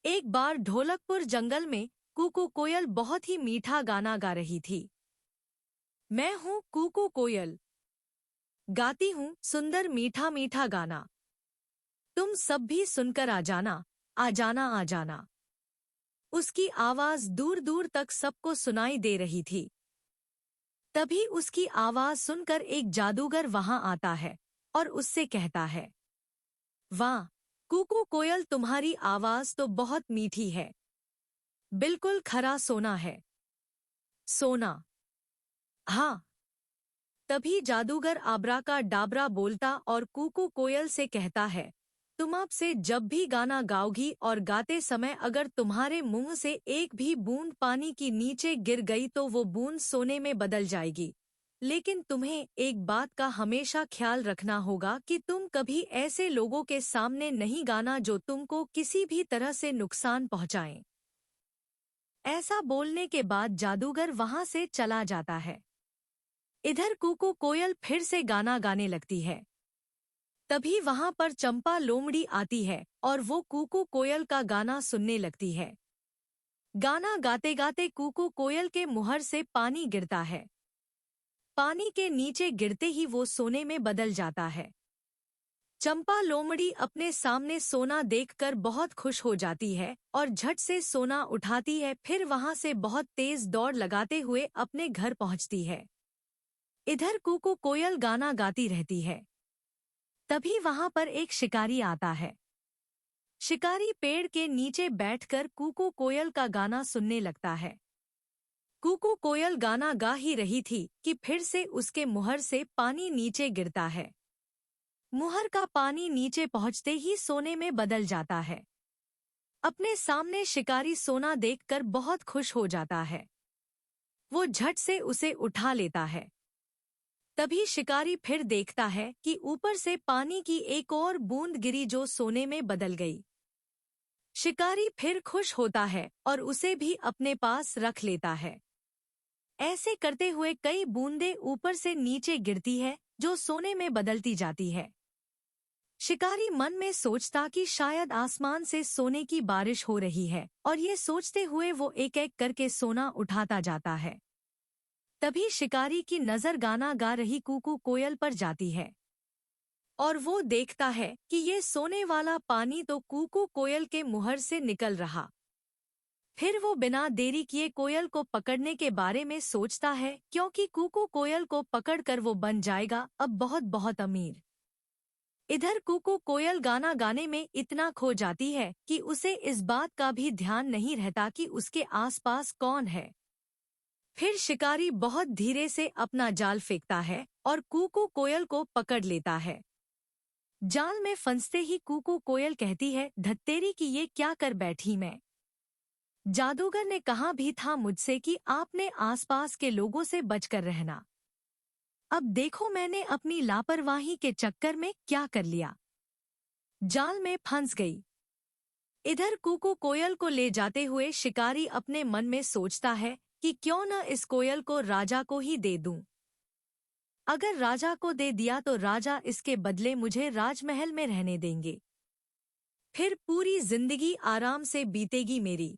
एक बार ढोलकपुर जंगल में कूकू कोयल बहुत ही मीठा गाना गा रही थी। मैं हूँ कूकू कोयल, गाती हूँ सुंदर मीठा मीठा गाना। तुम सब भी सुनकर आ जाना, आ जाना, आ जाना। उसकी आवाज दूर दूर तक सबको सुनाई दे रही थी। तभी उसकी आवाज सुनकर एक जादूगर वहां आता है और उससे कहता है, वाह कूकू कोयल, तुम्हारी आवाज तो बहुत मीठी है, बिल्कुल खरा सोना है। सोना? हाँ। तभी जादूगर आब्रा का डाबरा बोलता और कूकू कोयल से कहता है, तुम अब से जब भी गाना गाओगी और गाते समय अगर तुम्हारे मुंह से एक भी बूंद पानी की नीचे गिर गई तो वो बूंद सोने में बदल जाएगी। लेकिन तुम्हें एक बात का हमेशा ख्याल रखना होगा कि तुम कभी ऐसे लोगों के सामने नहीं गाना जो तुमको किसी भी तरह से नुकसान पहुंचाएं। ऐसा बोलने के बाद जादूगर वहां से चला जाता है। इधर कूकू कोयल फिर से गाना गाने लगती है। तभी वहां पर चंपा लोमड़ी आती है और वो कूकू कोयल का गाना सुनने लगती है। गाना गाते गाते कूकू कोयल के मुहर से पानी गिरता है। पानी के नीचे गिरते ही वो सोने में बदल जाता है। चंपा लोमड़ी अपने सामने सोना देखकर बहुत खुश हो जाती है और झट से सोना उठाती है, फिर वहां से बहुत तेज दौड़ लगाते हुए अपने घर पहुंचती है। इधर कूकू कोयल गाना गाती रहती है। तभी वहां पर एक शिकारी आता है। शिकारी पेड़ के नीचे बैठकर कूकू कोयल का गाना सुनने लगता है। कूकू कोयल गाना गा ही रही थी कि फिर से उसके मुहर से पानी नीचे गिरता है। मुहर का पानी नीचे पहुंचते ही सोने में बदल जाता है। अपने सामने शिकारी सोना देखकर बहुत खुश हो जाता है। वो झट से उसे उठा लेता है। तभी शिकारी फिर देखता है कि ऊपर से पानी की एक और बूंद गिरी जो सोने में बदल गई। शिकारी फिर खुश होता है और उसे भी अपने पास रख लेता है। ऐसे करते हुए कई बूंदें ऊपर से नीचे गिरती है जो सोने में बदलती जाती है। शिकारी मन में सोचता कि शायद आसमान से सोने की बारिश हो रही है और ये सोचते हुए वो एक एक करके सोना उठाता जाता है। तभी शिकारी की नजर गाना गा रही कूकू कोयल पर जाती है और वो देखता है कि ये सोने वाला पानी तो कूकू कोयल के मुहर से निकल रहा। फिर वो बिना देरी किए कोयल को पकड़ने के बारे में सोचता है, क्योंकि कूकू कोयल को पकड़कर वो बन जाएगा अब बहुत बहुत अमीर। इधर कूकू कोयल गाना गाने में इतना खो जाती है कि उसे इस बात का भी ध्यान नहीं रहता कि उसके आसपास कौन है। फिर शिकारी बहुत धीरे से अपना जाल फेंकता है और कूकू कोयल को पकड़ लेता है। जाल में फंसते ही कूकू कोयल कहती है, धत्तेरी की ये क्या कर बैठी मैं। जादूगर ने कहा भी था मुझसे कि आपने आसपास के लोगों से बचकर रहना। अब देखो मैंने अपनी लापरवाही के चक्कर में क्या कर लिया। जाल में फंस गई। इधर कूकू कोयल को ले जाते हुए शिकारी अपने मन में सोचता है कि क्यों न इस कोयल को राजा को ही दे दूं। अगर राजा को दे दिया तो राजा इसके बदले मुझे राजमहल में रहने देंगे। फिर पूरी जिंदगी आराम से बीतेगी मेरी।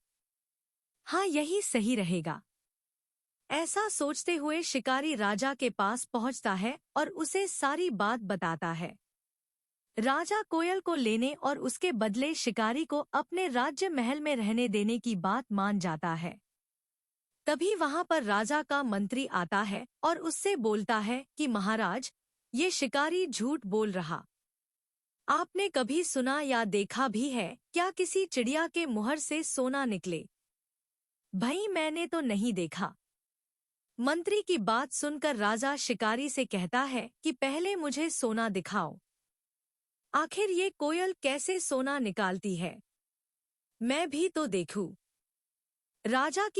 हाँ, यही सही रहेगा। ऐसा सोचते हुए शिकारी राजा के पास पहुंचता है और उसे सारी बात बताता है। राजा कोयल को लेने और उसके बदले शिकारी को अपने राज्य महल में रहने देने की बात मान जाता है। तभी वहां पर राजा का मंत्री आता है और उससे बोलता है कि महाराज, ये शिकारी झूठ बोल रहा। आपने कभी सुना या देखा भी है क्या किसी चिड़िया के मुहर से सोना निकले? भाई मैंने तो नहीं देखा। मंत्री की बात सुनकर राजा शिकारी से कहता है कि पहले मुझे सोना दिखाओ। आखिर ये कोयल कैसे सोना निकालती है, मैं भी तो देखूं। राजा की